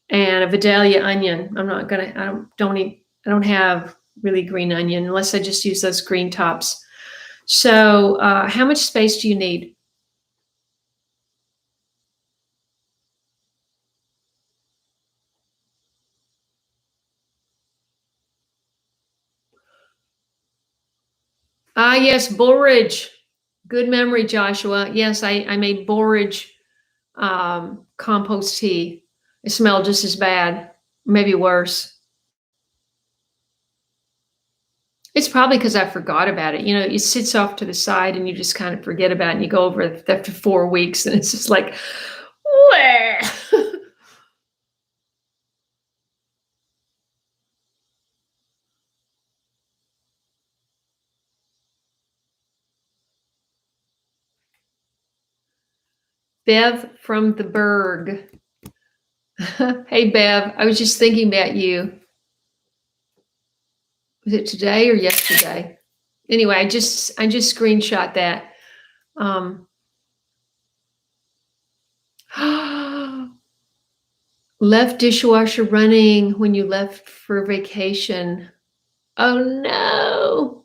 Speaker 1: and a Vidalia onion. I don't have really green onion unless I just use those green tops. So how much space do you need? Ah, yes, borage. Good memory, Joshua. Yes, I made borage compost tea. It smelled just as bad, maybe worse. It's probably because I forgot about it. You know, it sits off to the side and you just kind of forget about it and you go over it after 4 weeks and it's just like, where? Bev from the Berg. Hey, Bev, I was just thinking about you. Was it today or yesterday? Anyway, I just screenshot that. Left dishwasher running when you left for vacation. Oh no.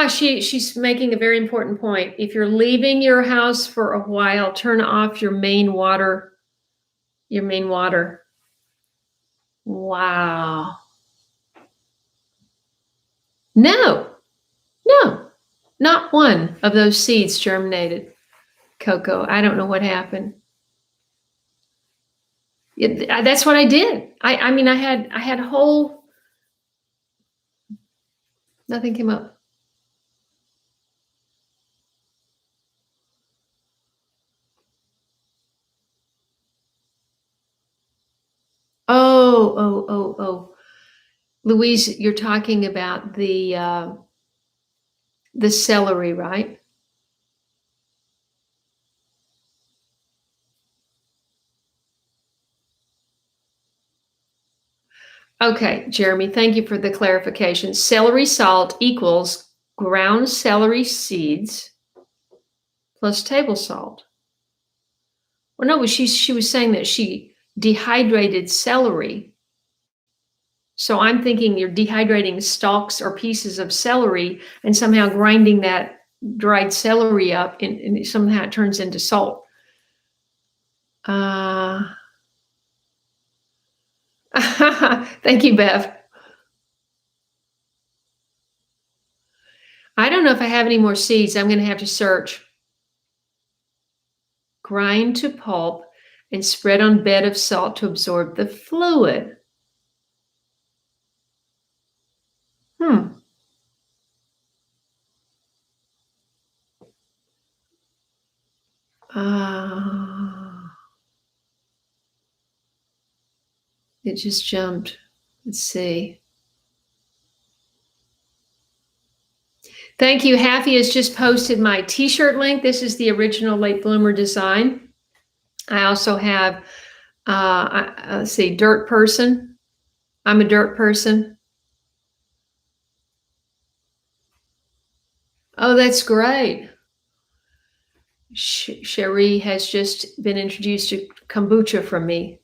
Speaker 1: She's making a very important point. If you're leaving your house for a while, turn off your main water. Your main water. Wow. No, not one of those seeds germinated. Coco, I don't know what happened. That's what I did. I mean, I had whole, nothing came up. Oh. Louise, you're talking about the celery, right? Okay, Jeremy, thank you for the clarification. Celery salt equals ground celery seeds plus table salt. Well, no, she was saying that she dehydrated celery. So I'm thinking you're dehydrating stalks or pieces of celery and somehow grinding that dried celery up and somehow it turns into salt. Thank you, Bev. I don't know if I have any more seeds. I'm going to have to search. Grind to pulp and spread on bed of salt to absorb the fluid. It just jumped. Let's see. Thank you. Haffy has just posted my t-shirt link. This is the original late bloomer design. I also have, let's see, dirt person. I'm a dirt person. Oh, that's great. Cherie has just been introduced to kombucha from me.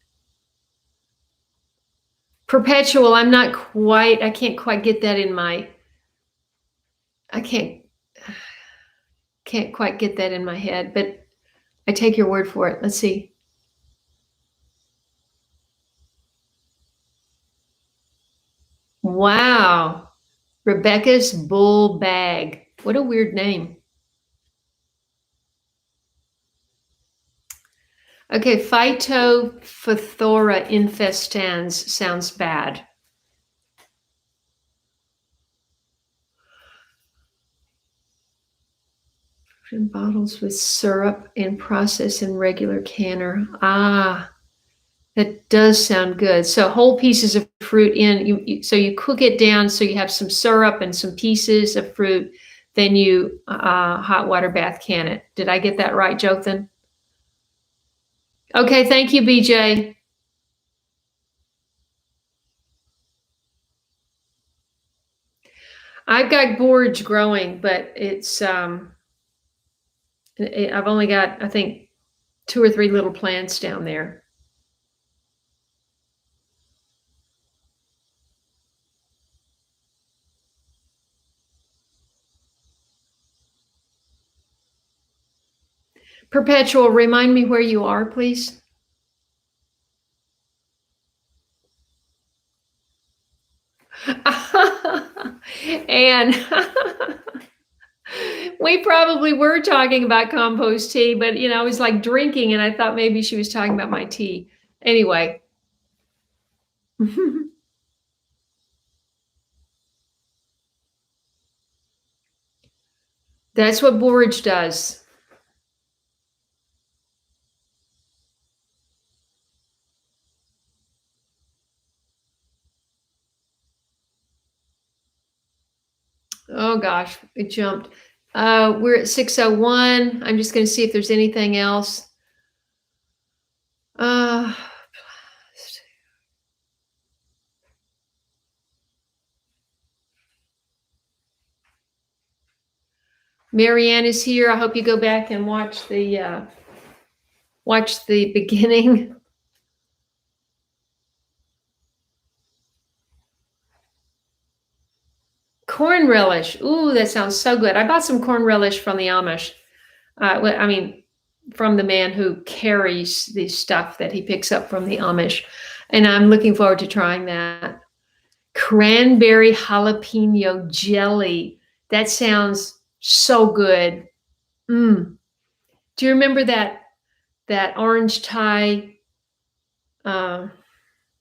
Speaker 1: Perpetual, I can't quite get that in my, I can't quite get that in my head, but I take your word for it. Let's see. Wow. Rebecca's Bull Bag. What a weird name. Okay, Phytophthora infestans sounds bad. In bottles with syrup and process in regular canner. Ah, that does sound good. So whole pieces of fruit in, so you cook it down so you have some syrup and some pieces of fruit. Then you hot water bath can it. Did I get that right, Jothan? Okay, thank you, BJ. I've got borage growing, but it's I've only got, I think, 2 or 3 little plants down there. Perpetual, remind me where you are, please. And we probably were talking about compost tea, but I was like drinking and I thought maybe she was talking about my tea. Anyway. That's what borage does. Oh gosh, it jumped. We're at 6:01. I'm just going to see if there's anything else. Marianne is here. I hope you go back and watch the beginning. Corn relish. Ooh, that sounds so good. I bought some corn relish from the Amish. From the man who carries the stuff that he picks up from the Amish. And I'm looking forward to trying that. Cranberry jalapeno jelly. That sounds so good. Do you remember that orange Thai? What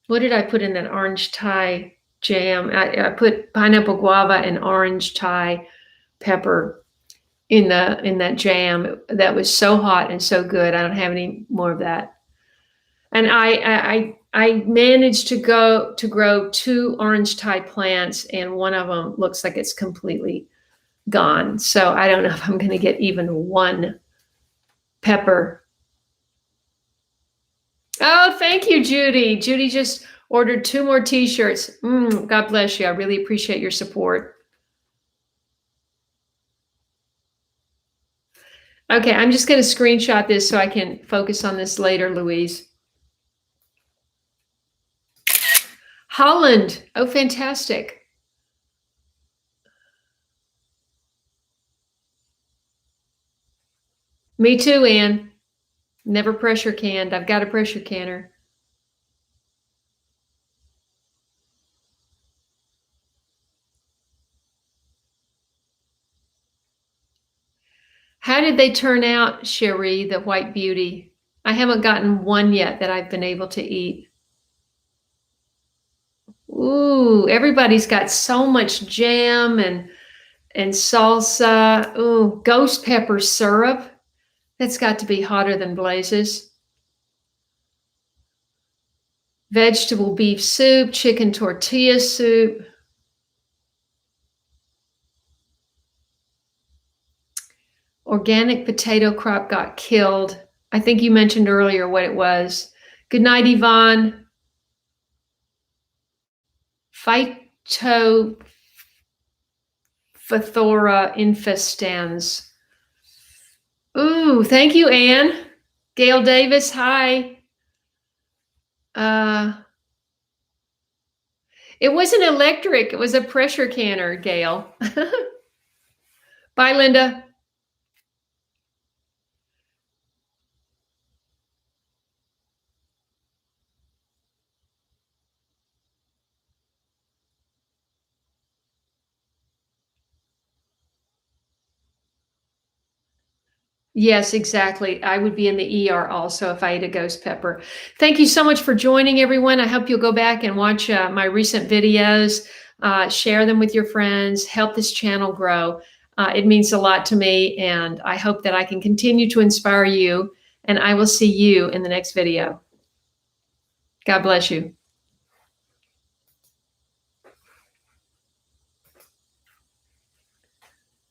Speaker 1: did I put in that orange Thai jam? I put pineapple guava and orange Thai pepper in that jam. That was so hot and so good. I don't have any more of that. And I managed to grow 2 orange Thai plants, and one of them looks like it's completely gone. So I don't know if I'm going to get even 1 pepper. Oh, thank you, Judy. Judy just ordered 2 more t-shirts. God bless you. I really appreciate your support. Okay, I'm just going to screenshot this so I can focus on this later, Louise. Holland. Oh, fantastic. Me too, Anne. Never pressure canned. I've got a pressure canner. How did they turn out, Cherie, the White Beauty? I haven't gotten one yet that I've been able to eat. Ooh, everybody's got so much jam and salsa. Ooh, ghost pepper syrup. That's got to be hotter than blazes. Vegetable beef soup, chicken tortilla soup. Organic potato crop got killed. I think you mentioned earlier what it was. Good night, Yvonne. Phytophthora infestans. Ooh, thank you, Anne. Gail Davis, hi. Uh, it wasn't electric. It was a pressure canner, Gail. Bye, Linda. Yes, exactly. I would be in the ER also if I ate a ghost pepper. Thank you so much for joining, everyone. I hope you'll go back and watch my recent videos, share them with your friends, help this channel grow. It means a lot to me, and I hope that I can continue to inspire you, and I will see you in the next video. God bless you.